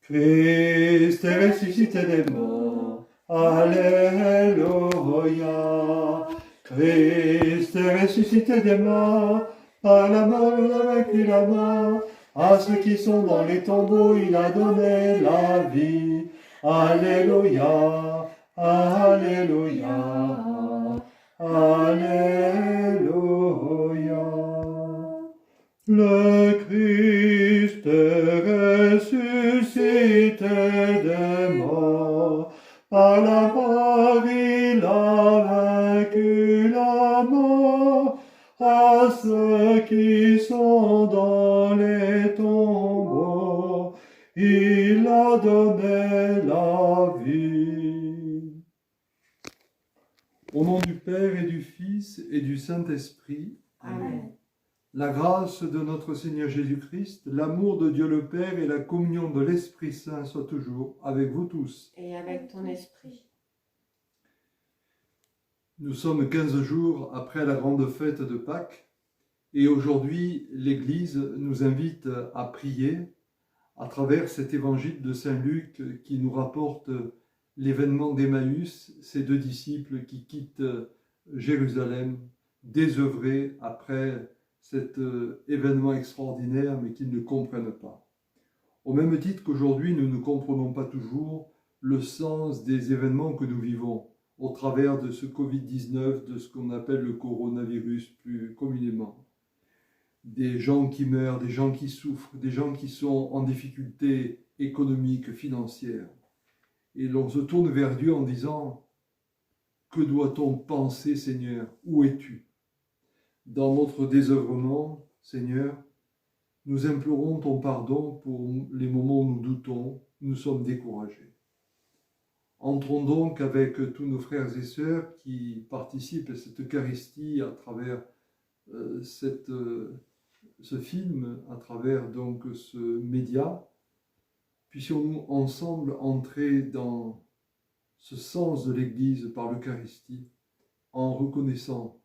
Christ est ressuscité des morts. Alléluia. Christ est ressuscité des morts. Par la mort, il a vaincu la mort. À ceux qui sont dans les tombeaux, il a donné la vie. Alléluia. Alléluia. Alléluia. Le Christ est ressuscité des morts. Par la mort, il a vaincu la mort. À ceux qui sont dans les tombeaux, il a donné la vie. Au nom du Père et du Fils et du Saint-Esprit. Amen. La grâce de notre Seigneur Jésus-Christ, l'amour de Dieu le Père et la communion de l'Esprit Saint soient toujours avec vous tous. Et avec ton esprit. Nous sommes 15 jours après la grande fête de Pâques et aujourd'hui l'Église nous invite à prier à travers cet évangile de Saint Luc qui nous rapporte l'événement d'Emmaüs, ces deux disciples qui quittent Jérusalem désœuvrés après cet événement extraordinaire mais qu'ils ne comprennent pas. Au même titre qu'aujourd'hui nous ne comprenons pas toujours le sens des événements que nous vivons au travers de ce Covid-19, de ce qu'on appelle le coronavirus plus communément. Des gens qui meurent, des gens qui souffrent, des gens qui sont en difficulté économique, financière. Et l'on se tourne vers Dieu en disant « Que doit-on penser, Seigneur? Où es-tu » Dans notre désœuvrement, Seigneur, nous implorons ton pardon pour les moments où nous doutons, nous sommes découragés. Entrons donc avec tous nos frères et sœurs qui participent à cette Eucharistie à travers ce film, à travers donc ce média. Puissions-nous ensemble entrer dans ce sens de l'Église par l'Eucharistie en reconnaissant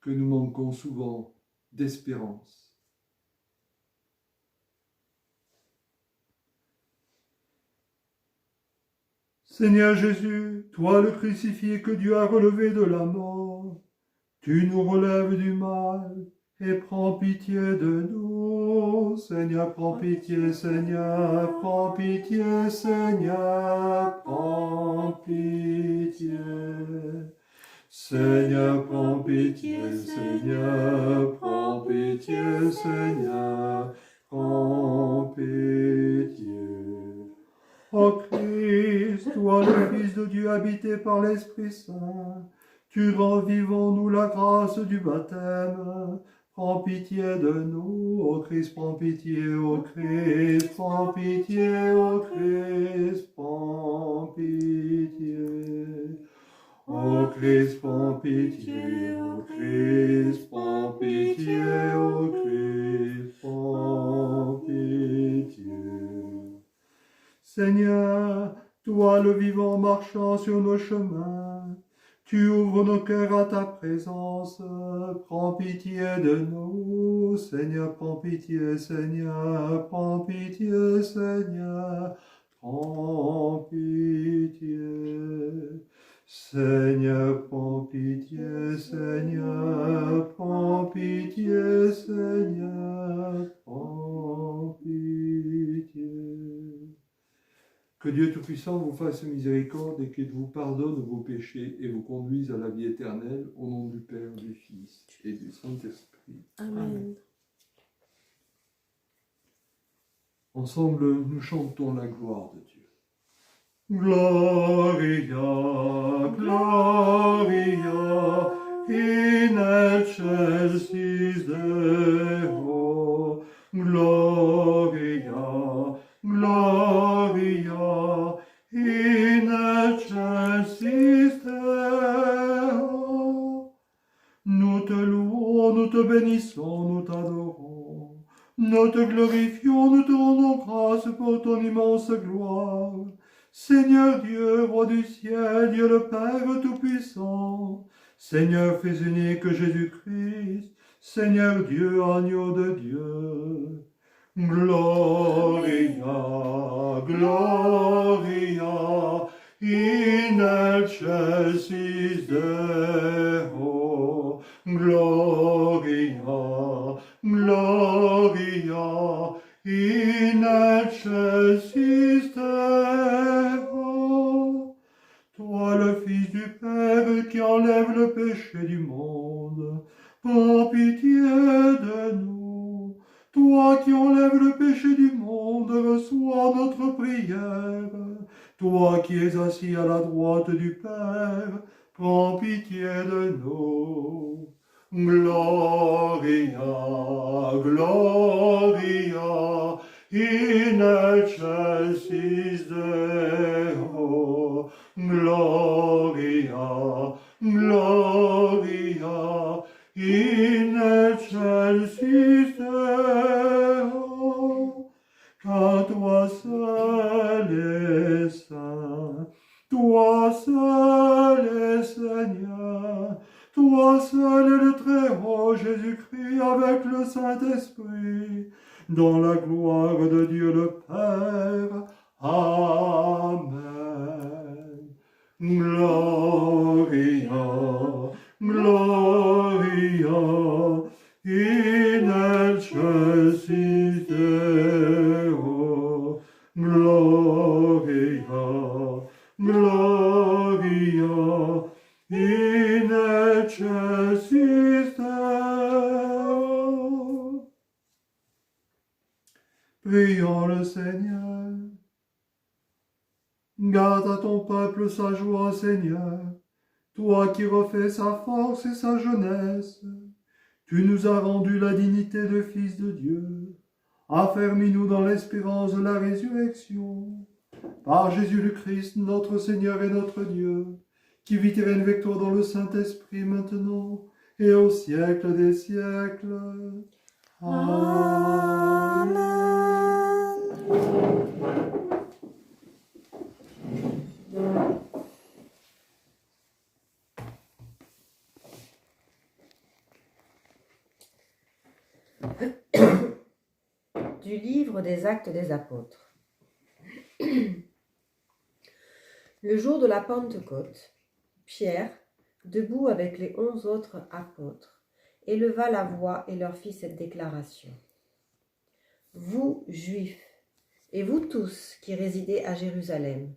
que nous manquons souvent d'espérance. Seigneur Jésus, toi le crucifié que Dieu a relevé de la mort, tu nous relèves du mal et prends pitié de nous. Seigneur, prends pitié, Seigneur, prends pitié, Seigneur, prends pitié. Seigneur, prends pitié, Seigneur, prends pitié, Seigneur, prends pitié. Ô Christ, toi le Fils de Dieu habité par l'Esprit Saint, tu rends vivant nous la grâce du baptême. Prends pitié de nous, ô Christ, prends pitié, ô Christ, prends pitié, ô Christ, prends pitié. Ô Christ, prends pitié, ô Christ, prends pitié, ô Christ, prends pitié. Seigneur, toi le vivant marchant sur nos chemins, tu ouvres nos cœurs à ta présence, prends pitié de nous. Seigneur, prends pitié, Seigneur, prends pitié, Seigneur, prends pitié. Seigneur, prends pitié, Seigneur, prends pitié, Seigneur, prends pitié. Que Dieu Tout-Puissant vous fasse miséricorde et qu'il vous pardonne vos péchés et vous conduise à la vie éternelle, au nom du Père, du Fils et du Saint-Esprit. Amen. Ensemble, nous chantons la gloire de Dieu. Gloria, Gloria, in excelsis Deo, Gloria, Gloria, in excelsis Deo. Nous te louons, nous te bénissons, nous t'adorons. Nous te glorifions, nous te rendons grâce pour ton immense gloire. Seigneur Dieu, roi du ciel, Dieu le Père Tout-Puissant, Seigneur Fils unique Jésus-Christ, Seigneur Dieu, agneau de Dieu. Gloria, gloria. excelsis Deo, Gloria, Gloria, in excelsis Deo. Toi le Fils du Père qui enlève le péché du monde, prends pitié de nous. Toi qui enlèves le péché du monde, reçois notre prière. Toi qui es assis à la droite du Père, prends pitié de nous. Gloria, Gloria, in excelsis Deo. Gloria, Gloria, in excelsis Deo. Car toi seul es saint, toi seul es Seigneur, toi seul est le Très-Haut Jésus-Christ avec le Saint-Esprit, dans la gloire de Dieu le Père. Amen. Gloria, Gloria, in excelsis Deo. Gloria, Gloria, in excelsis Deo. Prions le Seigneur. Garde à ton peuple sa joie, Seigneur, toi qui refais sa force et sa jeunesse. Tu nous as rendu la dignité de fils de Dieu. Affermis-nous dans l'espérance de la résurrection. Par Jésus le Christ, notre Seigneur et notre Dieu, qui vit et règne avec toi dans le Saint-Esprit maintenant et au siècle des siècles. Amen. Du livre des Actes des Apôtres. Le jour de la Pentecôte, Pierre, debout avec les 11 autres apôtres, éleva la voix et leur fit cette déclaration. Vous, Juifs, et vous tous qui résidez à Jérusalem,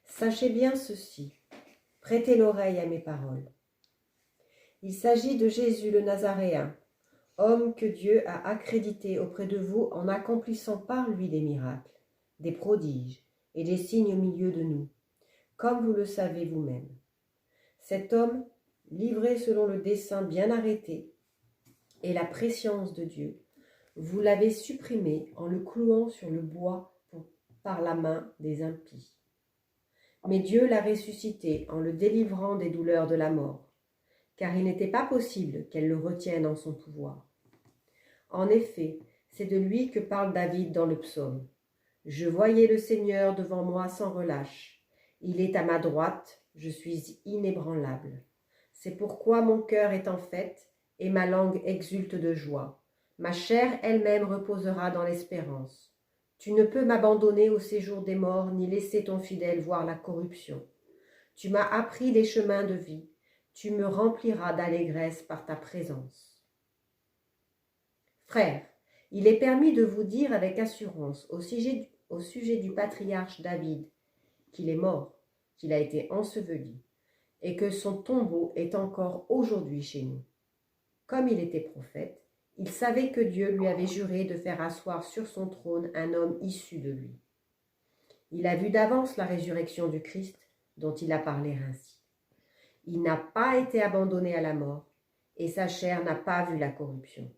sachez bien ceci, prêtez l'oreille à mes paroles. Il s'agit de Jésus le Nazaréen, homme que Dieu a accrédité auprès de vous en accomplissant par lui des miracles, des prodiges et des signes au milieu de nous, comme vous le savez vous-même. Cet homme, livré selon le dessein bien arrêté et la prescience de Dieu, vous l'avez supprimé en le clouant sur le bois par la main des impies. Mais Dieu l'a ressuscité en le délivrant des douleurs de la mort, car il n'était pas possible qu'elle le retienne en son pouvoir. En effet, c'est de lui que parle David dans le psaume. « Je voyais le Seigneur devant moi sans relâche. Il est à ma droite, je suis inébranlable. C'est pourquoi mon cœur est en fête et ma langue exulte de joie. Ma chair elle-même reposera dans l'espérance. Tu ne peux m'abandonner au séjour des morts ni laisser ton fidèle voir la corruption. Tu m'as appris des chemins de vie. Tu me rempliras d'allégresse par ta présence. Frères, il est permis de vous dire avec assurance au sujet du patriarche David qu'il est mort, qu'il a été enseveli, et que son tombeau est encore aujourd'hui chez nous. Comme il était prophète, il savait que Dieu lui avait juré de faire asseoir sur son trône un homme issu de lui. Il a vu d'avance la résurrection du Christ dont il a parlé ainsi. Il n'a pas été abandonné à la mort, et sa chair n'a pas vu la corruption.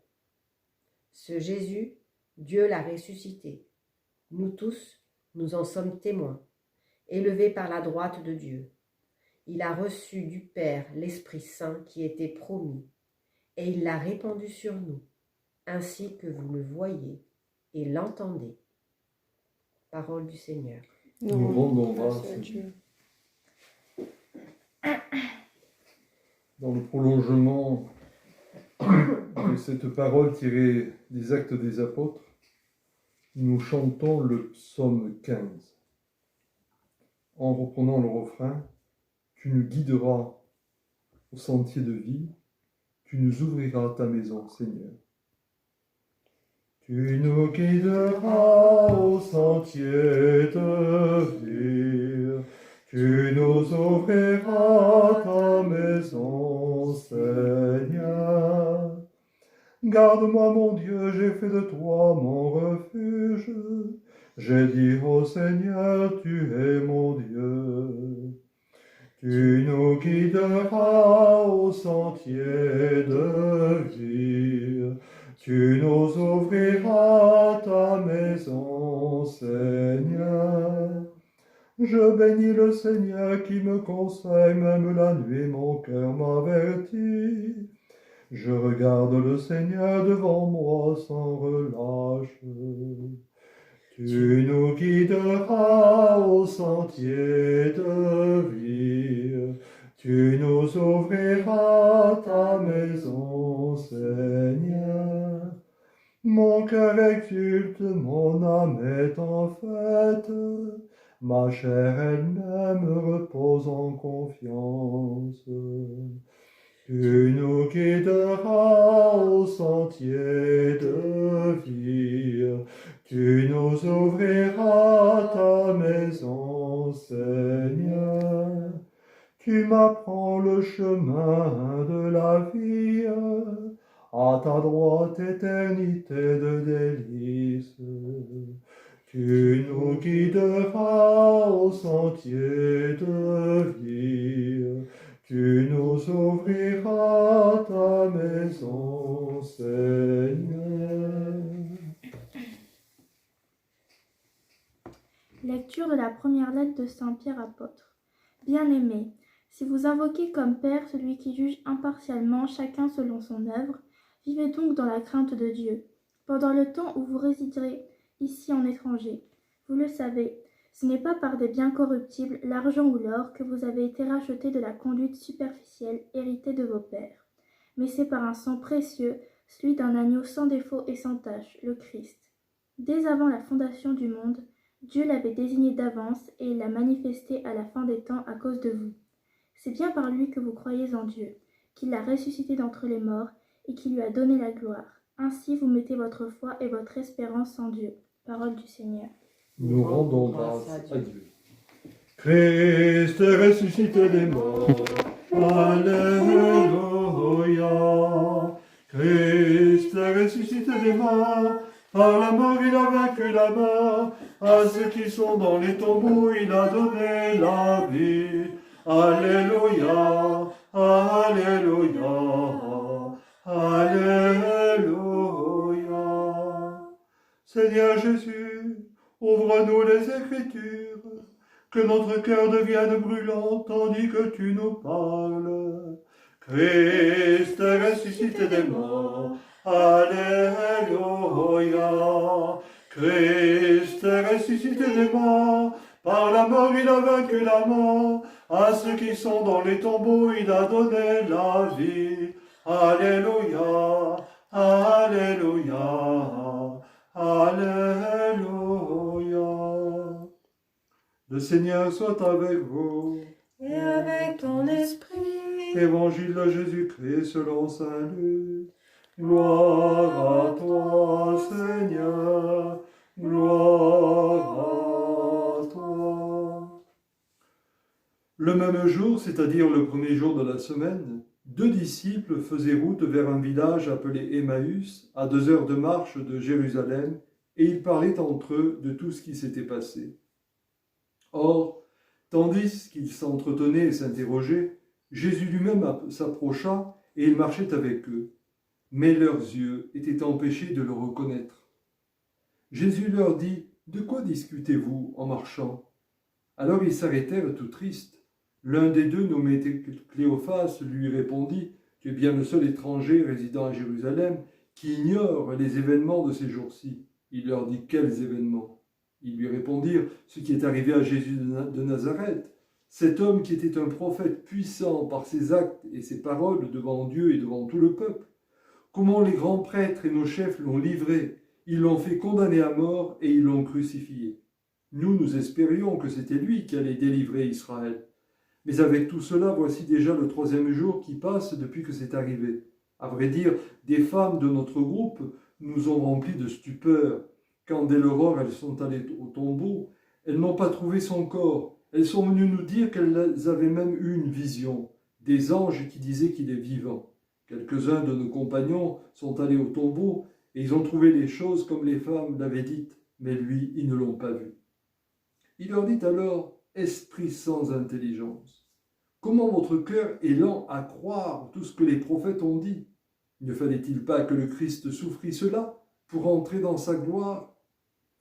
Ce Jésus, Dieu l'a ressuscité. Nous tous, nous en sommes témoins, élevé par la droite de Dieu. Il a reçu du Père l'Esprit Saint qui était promis, et il l'a répandu sur nous, ainsi que vous le voyez et l'entendez. Parole du Seigneur. Nous rendons grâce à Dieu. Dans le prolongement de cette parole tirée des Actes des Apôtres, nous chantons le psaume 15. En reprenant le refrain, « Tu nous guideras au sentier de vie. Tu nous ouvriras ta maison, Seigneur. Tu nous guideras au sentier de vie. Tu nous ouvriras ta maison, Seigneur. Garde-moi, mon Dieu, j'ai fait de toi mon refuge. J'ai dit au Seigneur, tu es mon Dieu. Tu nous guideras au sentier de vie. Tu nous ouvriras ta maison, Seigneur. Je bénis le Seigneur qui me conseille, même la nuit mon cœur m'avertit. Je regarde le Seigneur devant moi sans relâche. Tu nous guideras au sentier de vie. Tu nous ouvriras ta maison, Seigneur. Mon cœur exulte, mon âme est en fête. Ma chair elle-même repose en confiance. Tu nous guideras au sentier de vie. Tu nous ouvriras ta maison, Seigneur. Tu m'apprends le chemin de la vie. À ta droite, éternité de délices. Tu nous guideras au sentier de vie. Tu nous ouvriras ta maison, Seigneur. Lecture de la première lettre de Saint Pierre apôtre. Bien-aimés, si vous invoquez comme Père celui qui juge impartialement chacun selon son œuvre, vivez donc dans la crainte de Dieu. Pendant le temps où vous résiderez ici en étranger, vous le savez, ce n'est pas par des biens corruptibles, l'argent ou l'or, que vous avez été rachetés de la conduite superficielle héritée de vos pères. Mais c'est par un sang précieux, celui d'un agneau sans défaut et sans tache, le Christ. Dès avant la fondation du monde, Dieu l'avait désigné d'avance et il l'a manifesté à la fin des temps à cause de vous. C'est bien par lui que vous croyez en Dieu, qu'il l'a ressuscité d'entre les morts et qu'il lui a donné la gloire. Ainsi vous mettez votre foi et votre espérance en Dieu. Parole du Seigneur. Nous rendons grâce à Dieu. Christ est ressuscité des morts. Alléluia. Christ est ressuscité des morts. Par la mort, il a vaincu la mort. À ceux qui sont dans les tombeaux, il a donné la vie. Alléluia. Alléluia. Alléluia. Seigneur Jésus, ouvre-nous les Écritures, que notre cœur devienne brûlant tandis que tu nous parles. Christ est ressuscité des morts. Alléluia. Christ est ressuscité des morts. Par la mort, il a vaincu la mort. À ceux qui sont dans les tombeaux, il a donné la vie. Alléluia. Alléluia. Alléluia. Le Seigneur soit avec vous. Et avec ton esprit. Évangile de Jésus-Christ selon saint Luc. Gloire à toi, Seigneur. Gloire à toi. Le même jour, c'est-à-dire le premier jour de la semaine, 2 disciples faisaient route vers un village appelé Emmaüs, à 2 heures de marche de Jérusalem, et ils parlaient entre eux de tout ce qui s'était passé. Or, tandis qu'ils s'entretenaient et s'interrogeaient, Jésus lui-même s'approcha et il marchait avec eux. Mais leurs yeux étaient empêchés de le reconnaître. Jésus leur dit « De quoi discutez-vous en marchant ?» Alors ils s'arrêtèrent tout tristes. L'un des deux, nommé Cléophas, lui répondit « Tu es bien le seul étranger résidant à Jérusalem qui ignore les événements de ces jours-ci. » Il leur dit « Quels événements ?» Ils lui répondirent « Ce qui est arrivé à Jésus de Nazareth, cet homme qui était un prophète puissant par ses actes et ses paroles devant Dieu et devant tout le peuple. Comment les grands prêtres et nos chefs l'ont livré, ils l'ont fait condamner à mort et ils l'ont crucifié. Nous espérions que c'était lui qui allait délivrer Israël. Mais avec tout cela, voici déjà le 3e jour qui passe depuis que c'est arrivé. À vrai dire, des femmes de notre groupe nous ont remplis de stupeur. Quand dès l'aurore elles sont allées au tombeau, elles n'ont pas trouvé son corps. Elles sont venues nous dire qu'elles avaient même eu une vision, des anges qui disaient qu'il est vivant. Quelques-uns de nos compagnons sont allés au tombeau et ils ont trouvé les choses comme les femmes l'avaient dites, mais lui, ils ne l'ont pas vu. Il leur dit alors, esprit sans intelligence, comment votre cœur est lent à croire tout ce que les prophètes ont dit? Ne fallait-il pas que le Christ souffrit cela pour entrer dans sa gloire?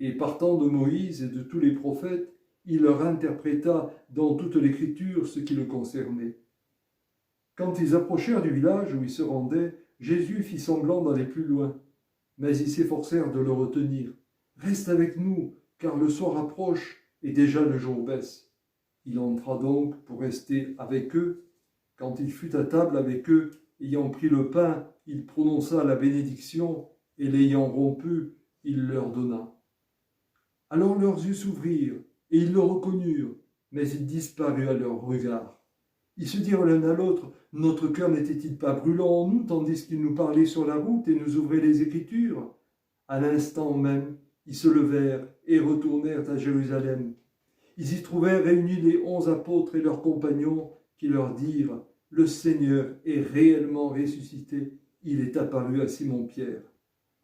Et partant de Moïse et de tous les prophètes, il leur interpréta dans toute l'Écriture ce qui le concernait. Quand ils approchèrent du village où ils se rendaient, Jésus fit semblant d'aller plus loin, mais ils s'efforcèrent de le retenir. « Reste avec nous, car le soir approche et déjà le jour baisse. » Il entra donc pour rester avec eux. Quand il fut à table avec eux, ayant pris le pain, il prononça la bénédiction et l'ayant rompu, il leur donna. Alors leurs yeux s'ouvrirent et ils le reconnurent, mais il disparut à leur regard. Ils se dirent l'un à l'autre, « Notre cœur n'était-il pas brûlant en nous, tandis qu'il nous parlait sur la route et nous ouvrait les Écritures ?» À l'instant même, ils se levèrent et retournèrent à Jérusalem. Ils y trouvèrent réunis les 11 apôtres et leurs compagnons qui leur dirent, « Le Seigneur est réellement ressuscité, il est apparu à Simon-Pierre. »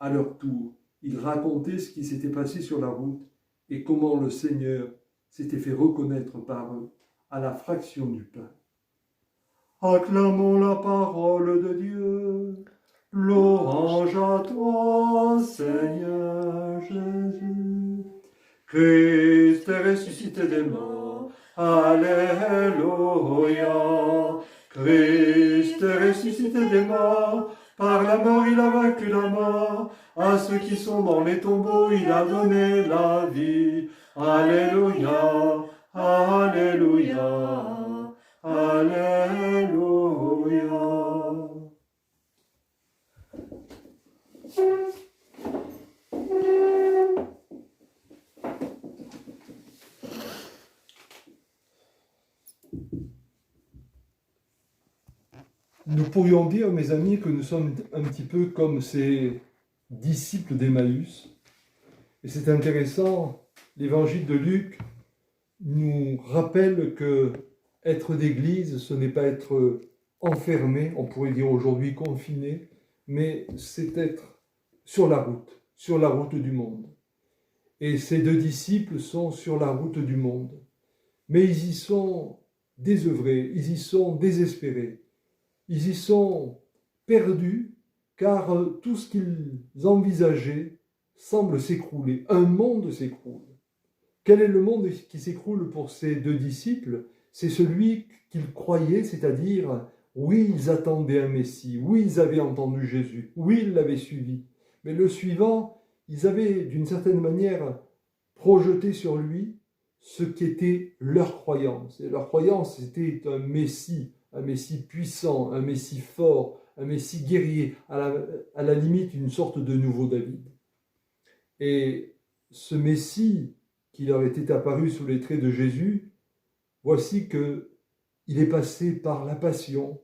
À leur tour, ils racontaient ce qui s'était passé sur la route et comment le Seigneur s'était fait reconnaître par eux à la fraction du pain. Acclamons la parole de Dieu. Louange à toi, Seigneur Jésus. Christ est ressuscité des morts. Alléluia. Christ est ressuscité des morts. Par la mort, il a vaincu la mort. À ceux qui sont dans les tombeaux, il a donné la vie. Alléluia. Alléluia. Alléluia. Nous pourrions dire, mes amis, que nous sommes un petit peu comme ces disciples d'Emmaüs. Et c'est intéressant, l'évangile de Luc nous rappelle que être d'église, ce n'est pas être enfermé, on pourrait dire aujourd'hui confiné, mais c'est être sur la route du monde. Et ces 2 disciples sont sur la route du monde. Mais ils y sont désœuvrés, ils y sont désespérés, ils y sont perdus, car tout ce qu'ils envisageaient semble s'écrouler. Un monde s'écroule. Quel est le monde qui s'écroule pour ces 2 disciples? C'est celui qu'ils croyaient, c'est-à-dire, oui, ils attendaient un Messie, oui, ils avaient entendu Jésus, oui, ils l'avaient suivi. Mais le suivant, ils avaient d'une certaine manière projeté sur lui ce qu'était leur croyance. Et leur croyance, c'était un Messie puissant, un Messie fort, un Messie guerrier, à la limite une sorte de nouveau David. Et ce Messie qui leur était apparu sous les traits de Jésus, voici qu'il est passé par la passion,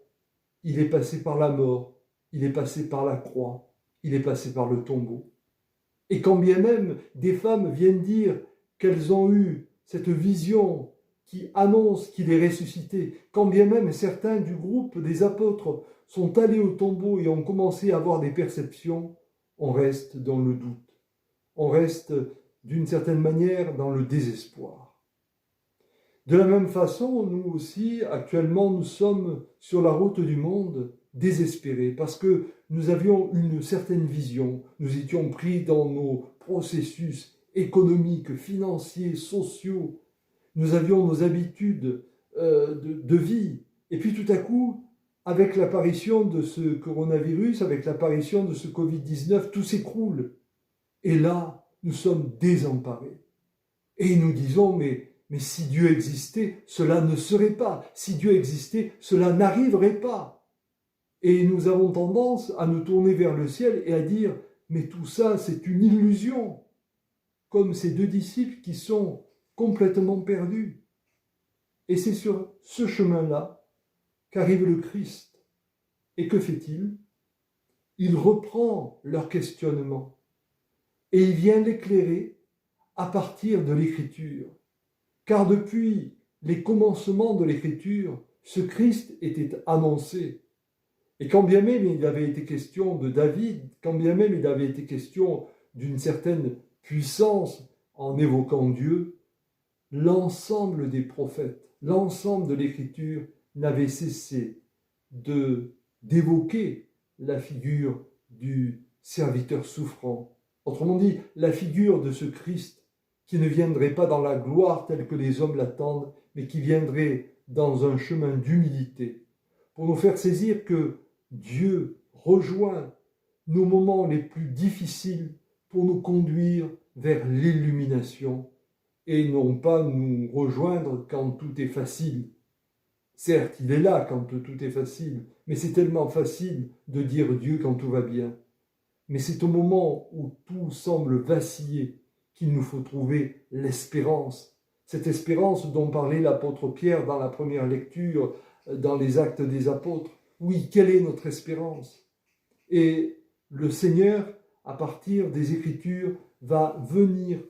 il est passé par la mort, il est passé par la croix, il est passé par le tombeau. Et quand bien même des femmes viennent dire qu'elles ont eu cette vision qui annonce qu'il est ressuscité, quand bien même certains du groupe des apôtres sont allés au tombeau et ont commencé à avoir des perceptions, on reste dans le doute, on reste d'une certaine manière dans le désespoir. De la même façon, nous aussi, actuellement, nous sommes sur la route du monde désespérés parce que nous avions une certaine vision, nous étions pris dans nos processus économiques, financiers, sociaux, nous avions nos habitudes de vie, et puis tout à coup, avec l'apparition de ce coronavirus, avec l'apparition de ce Covid-19, tout s'écroule. Et là, nous sommes désemparés. Et nous disons, mais si Dieu existait, cela ne serait pas. Si Dieu existait, cela n'arriverait pas. Et nous avons tendance à nous tourner vers le ciel et à dire, mais tout ça, c'est une illusion. Comme ces 2 disciples qui sont complètement perdus. Et c'est sur ce chemin-là qu'arrive le Christ. Et que fait-il? Il reprend leur questionnement et il vient l'éclairer à partir de l'Écriture. Car depuis les commencements de l'Écriture, ce Christ était annoncé. Et quand bien même il avait été question de David, quand bien même il avait été question d'une certaine puissance en évoquant Dieu, l'ensemble des prophètes, l'ensemble de l'Écriture n'avait cessé d'évoquer la figure du serviteur souffrant. Autrement dit, la figure de ce Christ qui ne viendrait pas dans la gloire telle que les hommes l'attendent, mais qui viendrait dans un chemin d'humilité, pour nous faire saisir que Dieu rejoint nos moments les plus difficiles pour nous conduire vers l'illumination et non pas nous rejoindre quand tout est facile. Certes, il est là quand tout est facile, mais c'est tellement facile de dire Dieu quand tout va bien. Mais c'est au moment où tout semble vaciller qu'il nous faut trouver l'espérance. Cette espérance dont parlait l'apôtre Pierre dans la première lecture, dans les Actes des Apôtres. Oui, quelle est notre espérance? Et le Seigneur, à partir des Écritures, va venir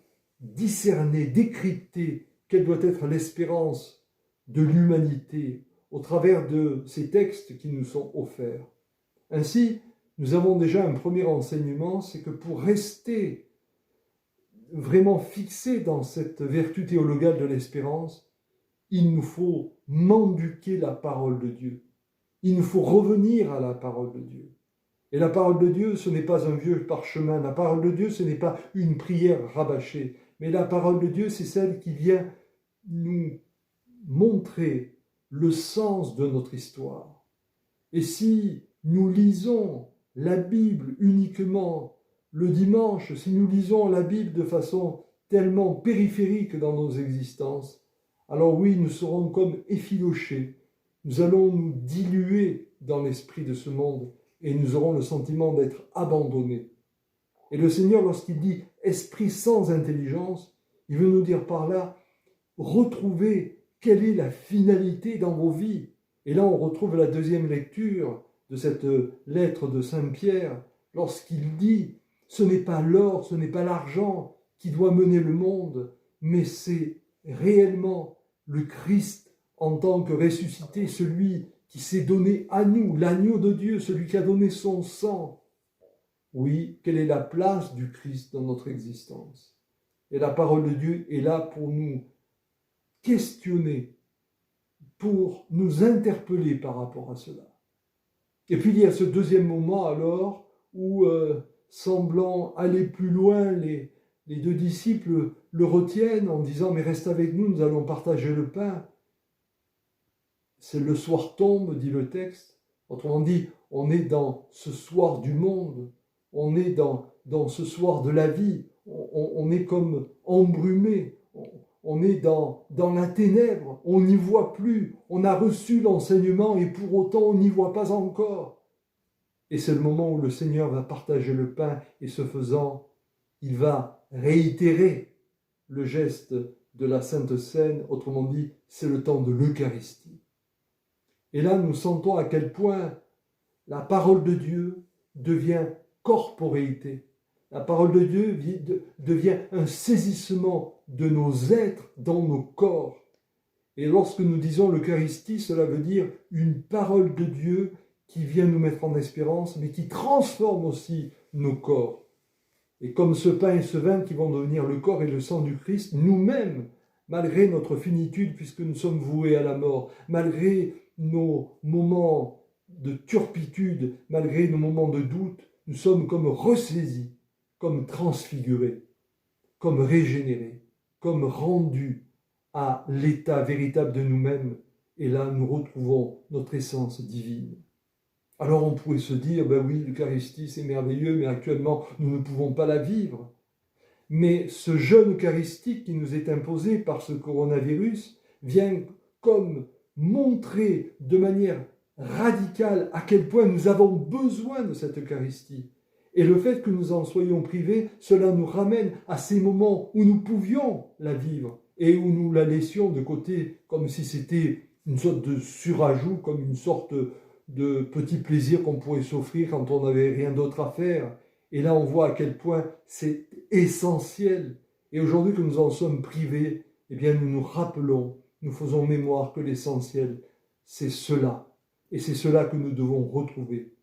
discerner, décrypter quelle doit être l'espérance de l'humanité au travers de ces textes qui nous sont offerts. Ainsi, nous avons déjà un premier enseignement, c'est que pour rester vraiment fixé dans cette vertu théologale de l'espérance, il nous faut mendiquer la parole de Dieu. Il nous faut revenir à la parole de Dieu. Et la parole de Dieu, ce n'est pas un vieux parchemin. La parole de Dieu, ce n'est pas une prière rabâchée. Mais la parole de Dieu, c'est celle qui vient nous montrer le sens de notre histoire. Et si nous lisons la Bible uniquement le dimanche, si nous lisons la Bible de façon tellement périphérique dans nos existences, alors oui, nous serons comme effilochés. Nous allons nous diluer dans l'esprit de ce monde et nous aurons le sentiment d'être abandonnés. Et le Seigneur, lorsqu'il dit « esprit sans intelligence », il veut nous dire par là « retrouvez quelle est la finalité dans vos vies ». Et là, on retrouve la deuxième lecture de cette lettre de Saint Pierre, lorsqu'il dit « ce n'est pas l'or, ce n'est pas l'argent qui doit mener le monde, mais c'est réellement le Christ en tant que ressuscité, celui qui s'est donné à nous, l'agneau de Dieu, celui qui a donné son sang. » Oui, quelle est la place du Christ dans notre existence? Et la parole de Dieu est là pour nous questionner, pour nous interpeller par rapport à cela. Et puis il y a ce deuxième moment alors où, semblant aller plus loin, les deux disciples le retiennent en disant « mais reste avec nous, nous allons partager le pain ». C'est le soir tombe, dit le texte. Autrement dit, on est dans ce soir du monde, on est dans ce soir de la vie, on est comme embrumé, on est dans la ténèbre, on n'y voit plus, on a reçu l'enseignement et pour autant on n'y voit pas encore. Et c'est le moment où le Seigneur va partager le pain et ce faisant, il va réitérer le geste de la Sainte Seine, autrement dit, c'est le temps de l'Eucharistie. Et là, nous sentons à quel point la parole de Dieu devient corporéité. La parole de Dieu devient un saisissement de nos êtres dans nos corps. Et lorsque nous disons l'Eucharistie, cela veut dire une parole de Dieu qui vient nous mettre en espérance, mais qui transforme aussi nos corps. Et comme ce pain et ce vin qui vont devenir le corps et le sang du Christ, nous-mêmes, malgré notre finitude, puisque nous sommes voués à la mort, malgré nos moments de turpitude, malgré nos moments de doute, nous sommes comme ressaisis, comme transfigurés, comme régénérés, comme rendus à l'état véritable de nous-mêmes. Et là, nous retrouvons notre essence divine. Alors on pourrait se dire, ben oui, l'Eucharistie c'est merveilleux, mais actuellement nous ne pouvons pas la vivre. Mais ce jeûne eucharistique qui nous est imposé par ce coronavirus vient comme montrer de manière radicale à quel point nous avons besoin de cette Eucharistie. Et le fait que nous en soyons privés, cela nous ramène à ces moments où nous pouvions la vivre et où nous la laissions de côté comme si c'était une sorte de surajout, comme une sorte de petit plaisir qu'on pourrait s'offrir quand on n'avait rien d'autre à faire. Et là, on voit à quel point c'est essentiel. Et aujourd'hui que nous en sommes privés, eh bien, nous nous rappelons, nous faisons mémoire que l'essentiel, c'est cela. Et c'est cela que nous devons retrouver.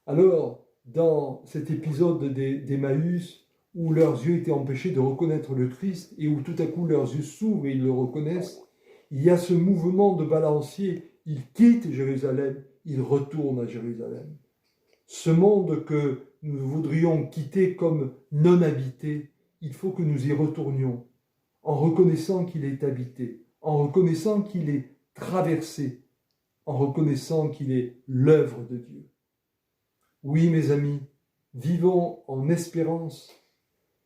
Alors, dans cet épisode d'Emmaüs, où leurs yeux étaient empêchés de reconnaître le Christ, et où tout à coup leurs yeux s'ouvrent et ils le reconnaissent, il y a ce mouvement de balancier. Ils quittent Jérusalem, ils retournent à Jérusalem. Ce monde que nous voudrions quitter comme non habité, il faut que nous y retournions, en reconnaissant qu'il est habité, en reconnaissant qu'il est traversé, en reconnaissant qu'il est l'œuvre de Dieu. Oui, mes amis, vivons en espérance,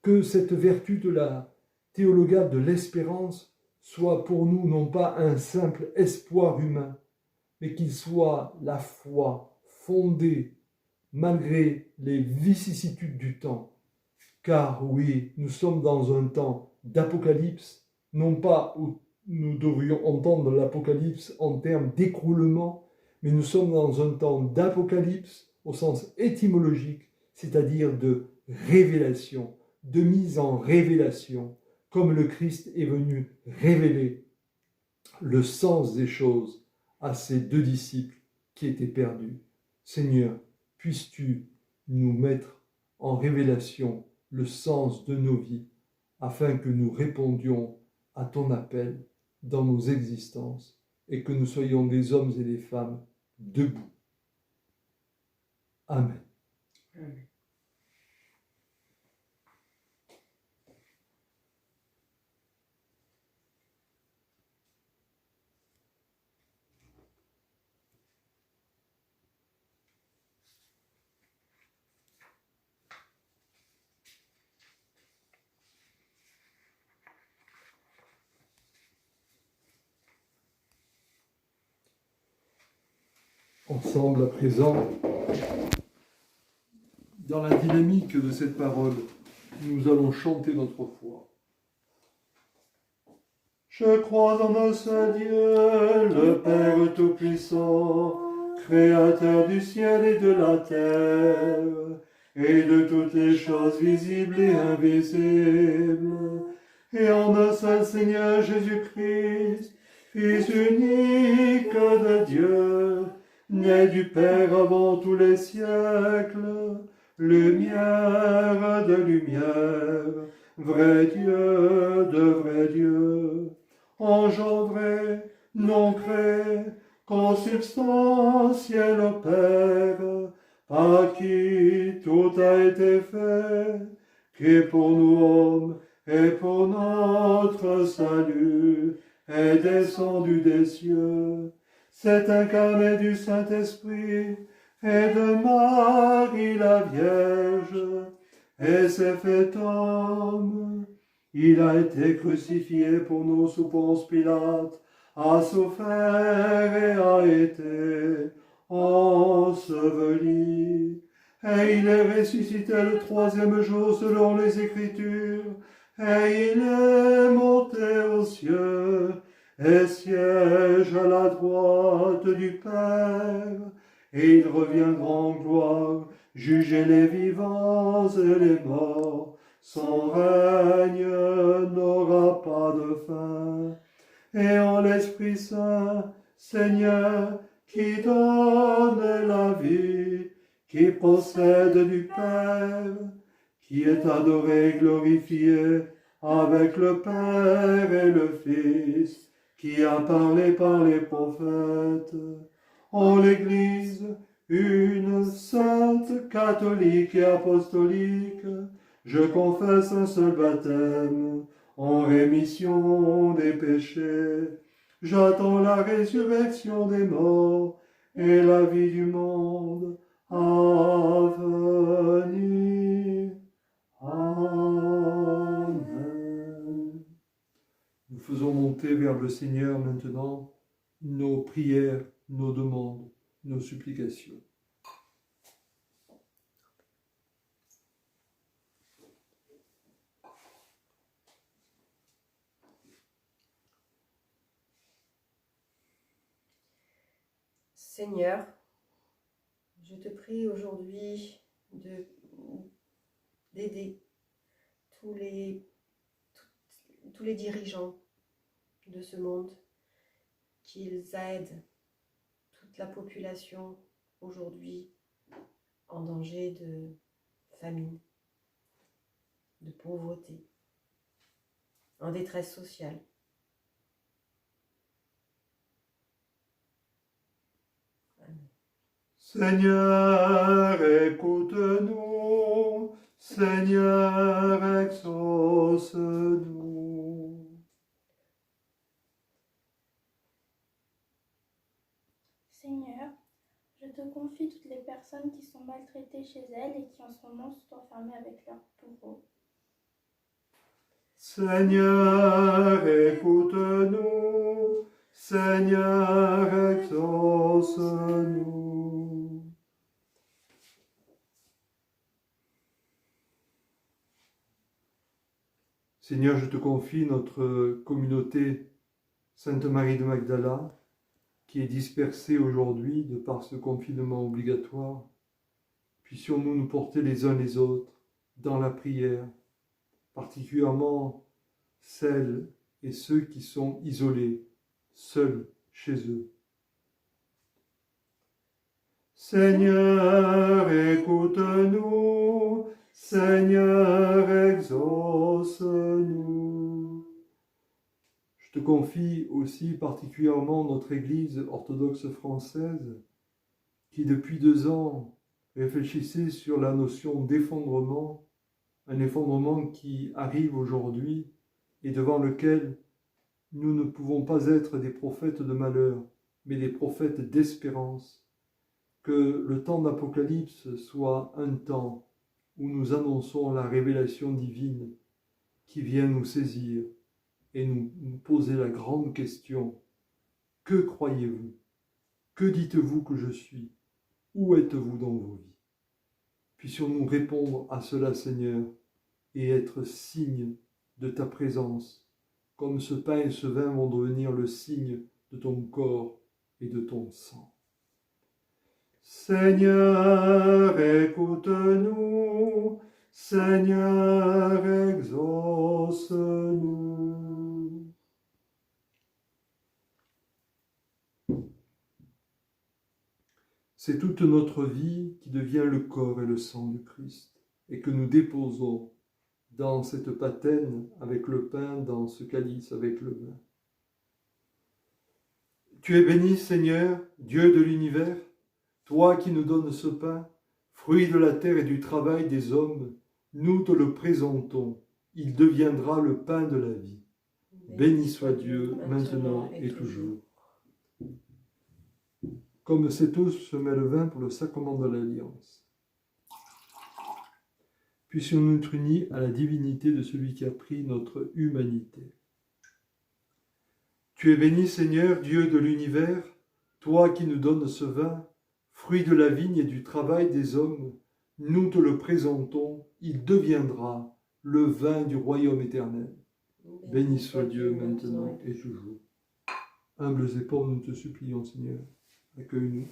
que cette vertu de la théologie de l'espérance soit pour nous non pas un simple espoir humain, mais qu'il soit la foi fondée malgré les vicissitudes du temps. Car oui, nous sommes dans un temps d'apocalypse, non pas où nous devrions entendre l'apocalypse en termes d'écroulement, mais nous sommes dans un temps d'apocalypse au sens étymologique, c'est-à-dire de révélation, de mise en révélation, comme le Christ est venu révéler le sens des choses à ses 2 disciples qui étaient perdus. Seigneur, puisses-tu nous mettre en révélation le sens de nos vies, afin que nous répondions à ton appel dans nos existences et que nous soyons des hommes et des femmes debout. Amen. Amen. Ensemble à présent, dans la dynamique de cette parole, nous allons chanter notre foi. Je crois en un seul Dieu, le Père Tout-Puissant, Créateur du ciel et de la terre, et de toutes les choses visibles et invisibles, et en un seul Seigneur Jésus-Christ, Fils unique de Dieu, né du Père avant tous les siècles, lumière de lumière, vrai Dieu de vrai Dieu, engendré, non créé, consubstantiel au Père, par qui tout a été fait, qui pour nous hommes et pour notre salut est descendu des cieux, s'est incarné du Saint-Esprit et de Marie la Vierge, et s'est fait homme. Il a été crucifié pour nous sous Ponce Pilate, a souffert et a été enseveli. Et il est ressuscité le 3e jour selon les Écritures, et il est monté aux cieux, et siège à la droite du Père, et il reviendra en gloire, juger les vivants et les morts. Son règne n'aura pas de fin. Et en l'Esprit Saint, Seigneur, qui donne la vie, qui procède du Père, qui est adoré et glorifié avec le Père et le Fils, qui a parlé par les prophètes, en l'Église, une sainte, catholique et apostolique, je confesse un seul baptême, en rémission des péchés. J'attends la résurrection des morts et la vie du monde à venir. Amen. Nous faisons monter vers le Seigneur maintenant nos prières, nos demandes, nos supplications. Seigneur, je te prie aujourd'hui d'aider tous les dirigeants de ce monde, qu'ils aident toute la population aujourd'hui en danger de famine, de pauvreté, en détresse sociale. Amen. Seigneur, écoute-nous. Seigneur, exauce-nous. Seigneur, je te confie toutes les personnes qui sont maltraitées chez elles et qui en ce moment sont enfermées avec leurs bourreaux. Seigneur, écoute-nous. Seigneur, exauce-nous. Seigneur, je te confie notre communauté Sainte Marie de Magdala, qui est dispersée aujourd'hui de par ce confinement obligatoire. Puissions-nous nous porter les uns les autres dans la prière, particulièrement celles et ceux qui sont isolés, seuls chez eux. Seigneur, écoute-nous. Seigneur, exauce-nous. Je te confie aussi particulièrement notre Église orthodoxe française, qui depuis 2 ans réfléchissait sur la notion d'effondrement, un effondrement qui arrive aujourd'hui et devant lequel nous ne pouvons pas être des prophètes de malheur, mais des prophètes d'espérance. Que le temps d'Apocalypse soit un temps où nous annonçons la révélation divine qui vient nous saisir et nous poser la grande question: que croyez-vous? Que dites-vous que je suis? Où êtes-vous dans vos vies? Puissions-nous répondre à cela, Seigneur, et être signe de ta présence, comme ce pain et ce vin vont devenir le signe de ton corps et de ton sang. Seigneur, écoute-nous. Seigneur, exauce-nous. C'est toute notre vie qui devient le corps et le sang du Christ, et que nous déposons dans cette patène avec le pain, dans ce calice avec le vin. Tu es béni, Seigneur, Dieu de l'univers, toi qui nous donnes ce pain, fruit de la terre et du travail des hommes, nous te le présentons, il deviendra le pain de la vie. Béni soit Dieu, maintenant et toujours. Comme cette eau se met le vin pour le sacrement de l'Alliance. Puissions-nous être unis à la divinité de celui qui a pris notre humanité. Tu es béni, Seigneur, Dieu de l'univers, toi qui nous donnes ce vin, fruit de la vigne et du travail des hommes, nous te le présentons, il deviendra le vin du royaume éternel. Béni soit Dieu maintenant et toujours. Humbles et pauvres, nous te supplions, Seigneur, accueille-nous.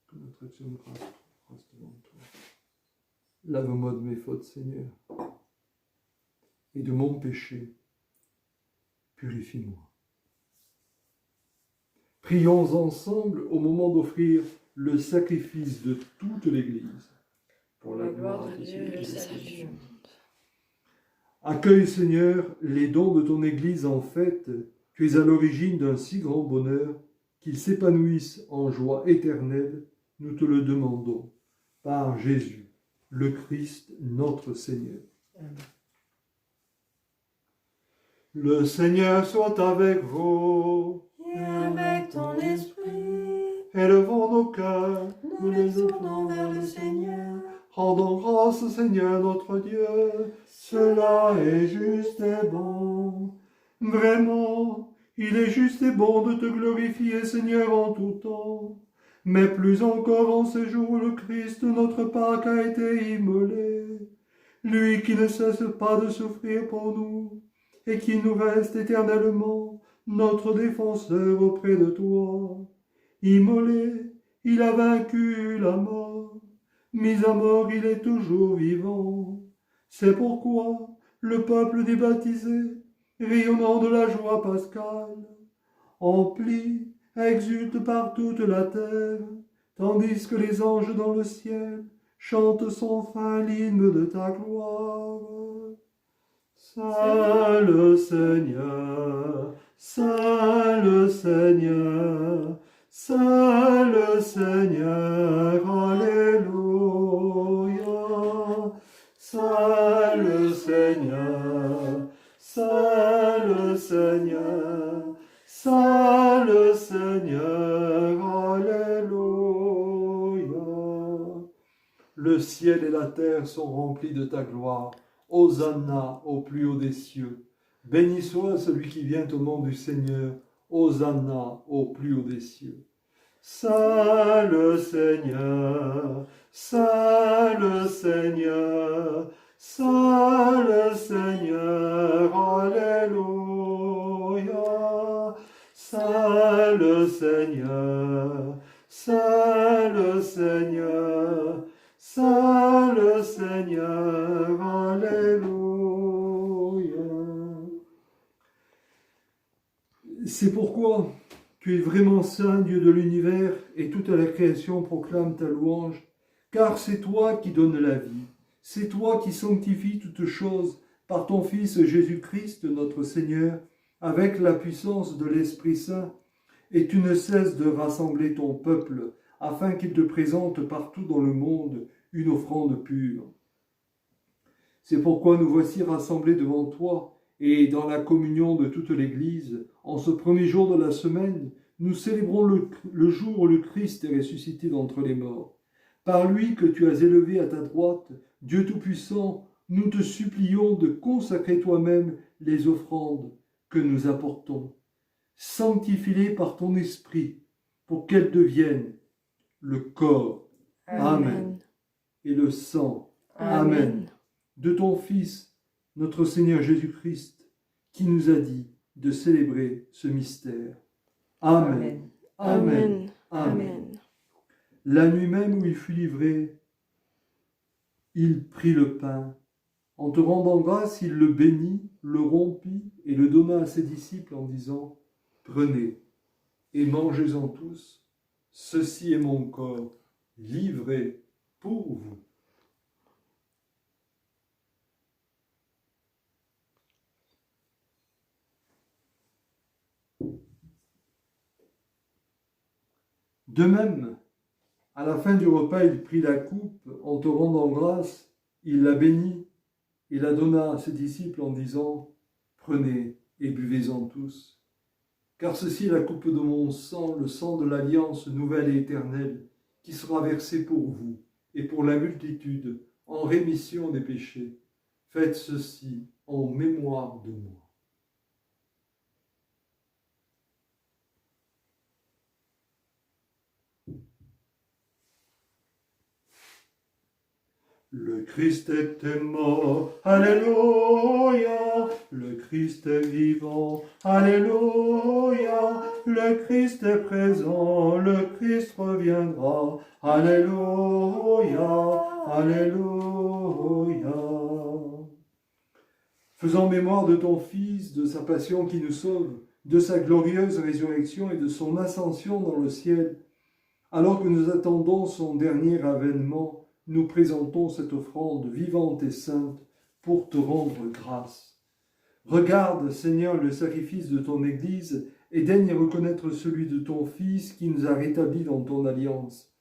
Que notre action de grâce fasse devant toi. Lave-moi de mes fautes, Seigneur, et de mon péché. Purifie-moi. Prions ensemble au moment d'offrir le sacrifice de toute l'Église. Pour la gloire de Dieu et le salut du monde. Accueille, Seigneur, les dons de ton Église en fête. Tu es à l'origine d'un si grand bonheur qu'ils s'épanouissent en joie éternelle. Nous te le demandons. Par Jésus, le Christ, notre Seigneur. Amen. Le Seigneur soit avec vous. Et avec ton esprit, Élevons nos cœurs, nous les tournons vers le Seigneur. Rendons grâce au Seigneur notre Dieu, cela est juste et bon. Vraiment, il est juste et bon de te glorifier, Seigneur, en tout temps. Mais plus encore en ces jours où le Christ, notre Pâque, a été immolé. Lui qui ne cesse pas de souffrir pour nous, et qui nous reste éternellement notre défenseur auprès de toi. Immolé, il a vaincu la mort. Mis à mort, il est toujours vivant. C'est pourquoi le peuple des baptisés, rayonnant de la joie pascale, emplit, exulte par toute la terre, tandis que les anges dans le ciel chantent sans fin l'hymne de ta gloire. Saint le Seigneur, Saint le Seigneur, Saint le Seigneur, Alléluia. Saint le Seigneur, Saint le Seigneur, Saint le Seigneur, Alléluia. Le ciel et la terre sont remplis de ta gloire. Hosanna au plus haut des cieux. Béni soit celui qui vient au nom du Seigneur. Hosanna au plus haut des cieux. Saint le Seigneur, Saint le Seigneur, Saint le Seigneur, Alléluia. Saint le Seigneur, Saint le Seigneur, Saint le Seigneur, Alléluia. C'est pourquoi tu es vraiment saint, Dieu de l'univers, et toute la création proclame ta louange, car c'est toi qui donnes la vie, c'est toi qui sanctifies toutes choses par ton Fils Jésus-Christ, notre Seigneur, avec la puissance de l'Esprit Saint, et tu ne cesses de rassembler ton peuple, afin qu'il te présente partout dans le monde une offrande pure. C'est pourquoi nous voici rassemblés devant toi, et dans la communion de toute l'Église, en ce premier jour de la semaine, nous célébrons le jour où le Christ est ressuscité d'entre les morts. Par lui que tu as élevé à ta droite, Dieu Tout-Puissant, nous te supplions de consacrer toi-même les offrandes que nous apportons. Sanctifie-les par ton esprit, pour qu'elles deviennent le corps, Amen, et le sang, Amen, de ton Fils, notre Seigneur Jésus-Christ, qui nous a dit de célébrer ce mystère. Amen. Amen. Amen. La nuit même où il fut livré, il prit le pain. En te rendant grâce, il le bénit, le rompit et le donna à ses disciples en disant « Prenez et mangez-en tous, ceci est mon corps, livré pour vous. » De même, à la fin du repas, il prit la coupe, en te rendant grâce, il la bénit et la donna à ses disciples en disant « Prenez et buvez-en tous, car ceci est la coupe de mon sang, le sang de l'alliance nouvelle et éternelle, qui sera versé pour vous et pour la multitude en rémission des péchés. Faites ceci en mémoire de moi. » Le Christ était mort, Alléluia. Le Christ est vivant, Alléluia. Le Christ est présent, le Christ reviendra, Alléluia, Alléluia. Faisons mémoire de ton Fils, de sa passion qui nous sauve, de sa glorieuse résurrection et de son ascension dans le ciel, alors que nous attendons son dernier avènement, nous présentons cette offrande vivante et sainte pour te rendre grâce. Regarde, Seigneur, le sacrifice de ton Église et daigne reconnaître celui de ton Fils qui nous a rétablis dans ton alliance.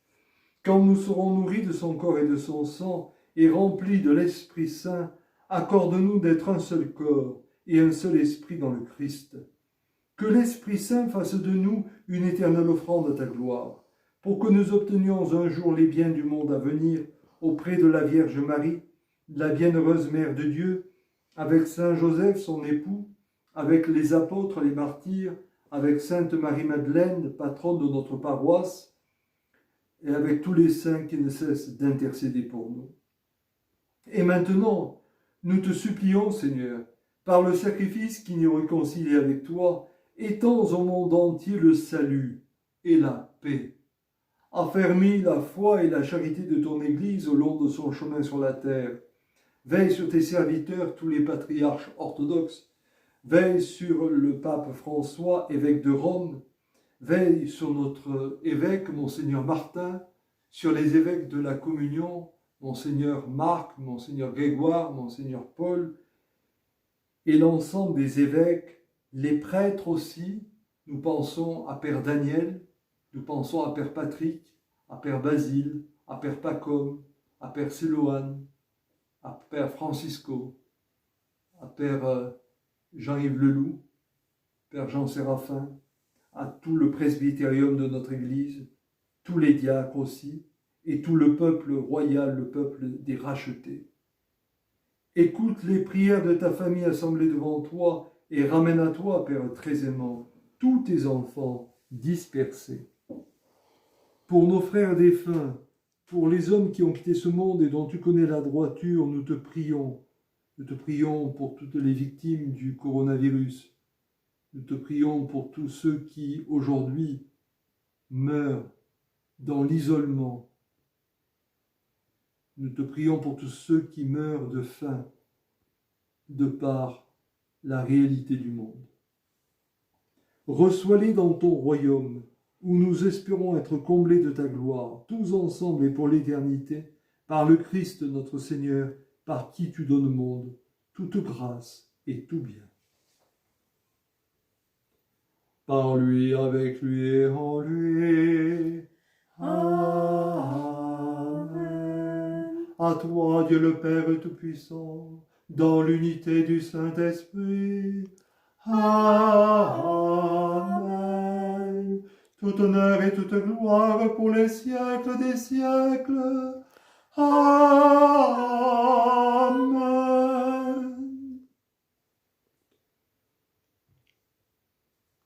Quand nous serons nourris de son corps et de son sang et remplis de l'Esprit Saint, accorde-nous d'être un seul corps et un seul esprit dans le Christ. Que l'Esprit Saint fasse de nous une éternelle offrande à ta gloire, pour que nous obtenions un jour les biens du monde à venir auprès de la Vierge Marie, la bienheureuse Mère de Dieu, avec Saint Joseph, son époux, avec les apôtres, les martyrs, avec Sainte Marie-Madeleine, patronne de notre paroisse, et avec tous les saints qui ne cessent d'intercéder pour nous. Et maintenant, nous te supplions, Seigneur, par le sacrifice qui nous réconcilie avec toi, étends au monde entier le salut et la paix. Affermis la foi et la charité de ton Église au long de son chemin sur la terre. Veille sur tes serviteurs, tous les patriarches orthodoxes. Veille sur le pape François, évêque de Rome. Veille sur notre évêque, Monseigneur Martin, sur les évêques de la Communion, Monseigneur Marc, Monseigneur Grégoire, Monseigneur Paul, et l'ensemble des évêques, les prêtres aussi. Nous pensons à Père Daniel, nous pensons à Père Patrick, à Père Basile, à Père Pacôme, à Père Siloane, à Père Francisco, à Père Jean-Yves Leloup, Père Jean Séraphin, à tout le presbytérium de notre Église, tous les diacres aussi, et tout le peuple royal, le peuple des rachetés. Écoute les prières de ta famille assemblée devant toi et ramène à toi, Père très aimant, tous tes enfants dispersés. Pour nos frères défunts, pour les hommes qui ont quitté ce monde et dont tu connais la droiture, nous te prions. Nous te prions pour toutes les victimes du coronavirus. Nous te prions pour tous ceux qui, aujourd'hui, meurent dans l'isolement. Nous te prions pour tous ceux qui meurent de faim, de par la réalité du monde. Reçois-les dans ton royaume, où nous espérons être comblés de ta gloire, tous ensemble et pour l'éternité, par le Christ notre Seigneur, par qui tu donnes au monde toute grâce et tout bien. Par lui, avec lui et en lui. Amen. À toi, Dieu le Père Tout-Puissant, dans l'unité du Saint-Esprit. Amen. Tout honneur et toute gloire pour les siècles des siècles. Amen.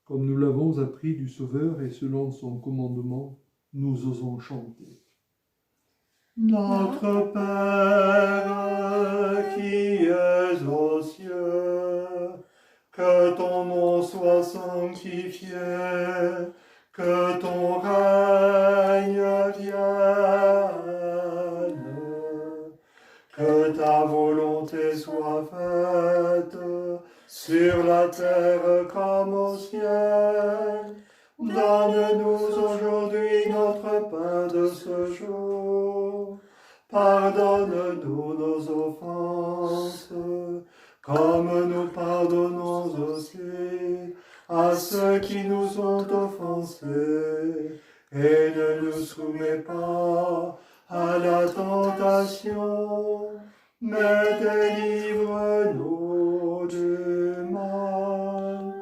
Comme nous l'avons appris du Sauveur et selon son commandement, nous osons chanter. Notre Père qui es aux cieux, que ton nom soit sanctifié, que ton règne vienne, que ta volonté soit faite sur la terre comme au ciel. Donne-nous aujourd'hui notre pain de ce jour. Pardonne-nous nos offenses, comme nous pardonnons aussi à ceux qui nous ont offensés. Et ne nous soumets pas à la tentation, mais délivre-nous du mal.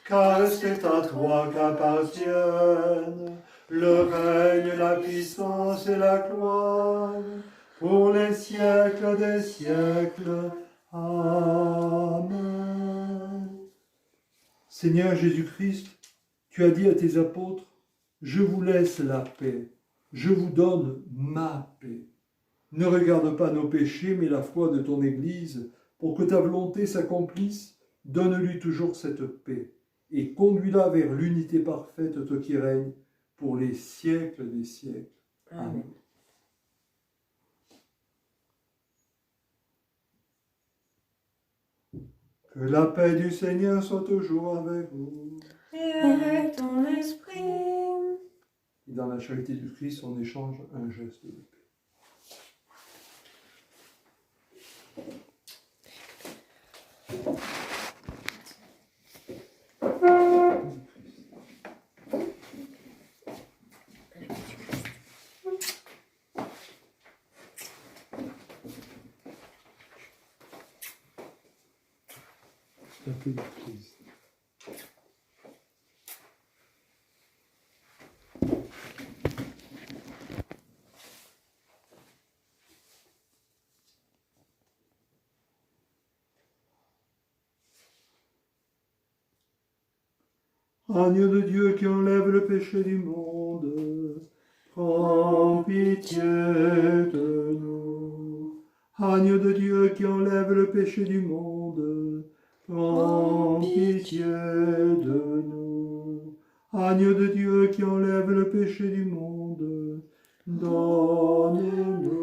Car c'est à toi qu'appartiennent le règne, la puissance et la gloire, pour les siècles des siècles. Amen. Seigneur Jésus-Christ, tu as dit à tes apôtres, « Je vous laisse la paix, je vous donne ma paix. Ne regarde pas nos péchés, mais la foi de ton Église, pour que ta volonté s'accomplisse. Donne-lui toujours cette paix, et conduis-la vers l'unité parfaite, toi qui règnes, pour les siècles des siècles. » Amen. Que la paix du Seigneur soit toujours avec vous. Et avec ton esprit. Et dans la charité du Christ, on échange un geste de paix. Un peu de Christ. Agneau de Dieu qui enlève le péché du monde, prends pitié de nous. Agneau de Dieu qui enlève le péché du monde, prends pitié de nous. Agneau de Dieu qui enlève le péché du monde, donne-nous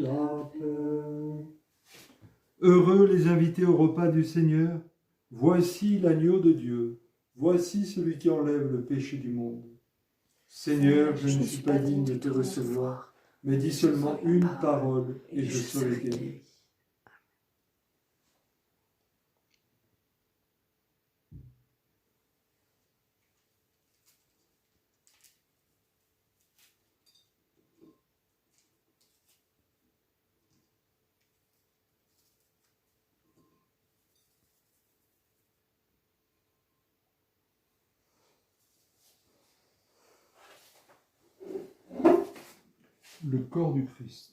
la paix. Heureux les invités au repas du Seigneur. Voici l'agneau de Dieu. Voici celui qui enlève le péché du monde. Seigneur, je ne suis pas digne de te recevoir, mais dis seulement une parole et je serai guéri. Le corps du Christ.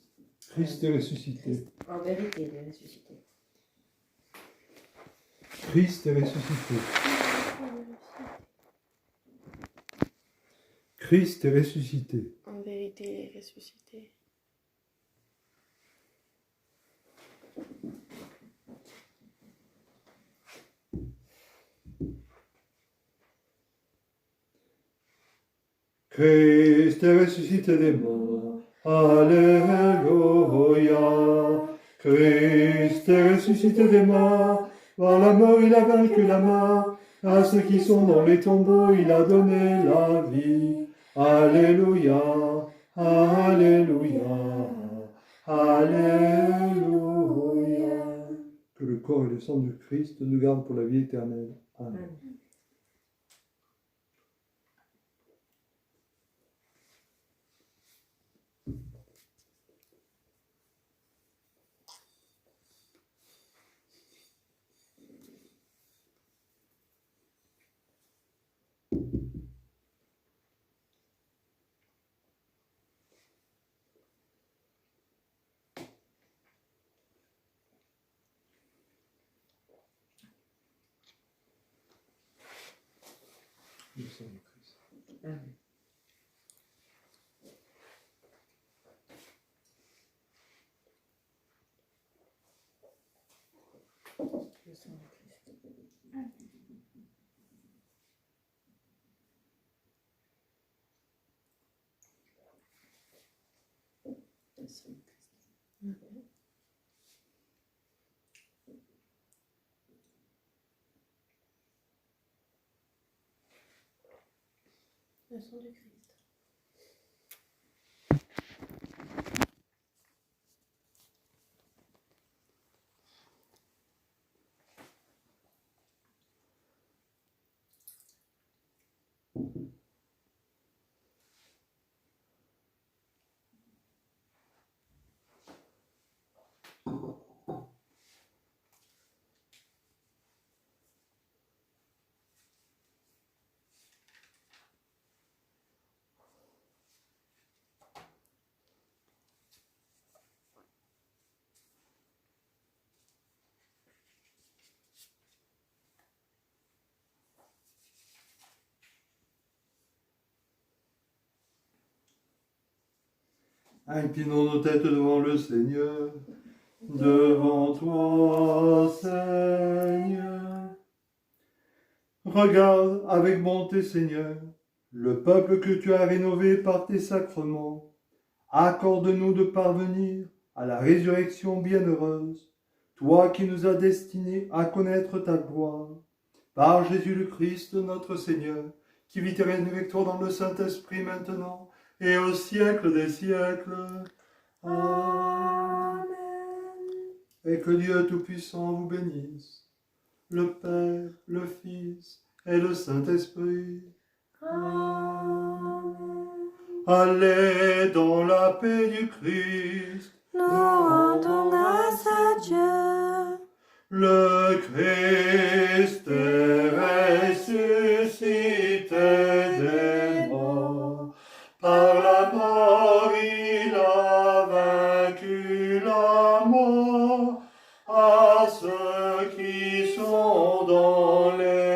Christ est ressuscité. En vérité, il est ressuscité. Christ est ressuscité. Christ est ressuscité. En vérité, il est ressuscité. Christ est ressuscité des morts. Alléluia. Christ est ressuscité des morts. Par la mort, il a vaincu la mort. À ceux qui sont dans les tombeaux, il a donné la vie. Alléluia. Alléluia. Alléluia. Que le corps et le sang du Christ nous gardent pour la vie éternelle. Amen. Le sang du Christ. Amen. Le sang du Christ. Le sang du Christ. Amen. Le sang du Christ. Inclinons nos têtes devant le Seigneur, devant toi, Seigneur. Regarde avec bonté, Seigneur, le peuple que tu as rénové par tes sacrements. Accorde-nous de parvenir à la résurrection bienheureuse, toi qui nous as destinés à connaître ta gloire. Par Jésus le Christ, notre Seigneur, qui vit et règne avec toi dans le Saint-Esprit maintenant, et au siècle des siècles. Amen. Et que Dieu Tout-Puissant vous bénisse, le Père, le Fils et le Saint-Esprit. Amen. Allez dans la paix du Christ. Nous rendons grâce à Dieu. Le Christ est ressuscité des morts. Par la mort, il a vaincu la mort. À ceux qui sont dans les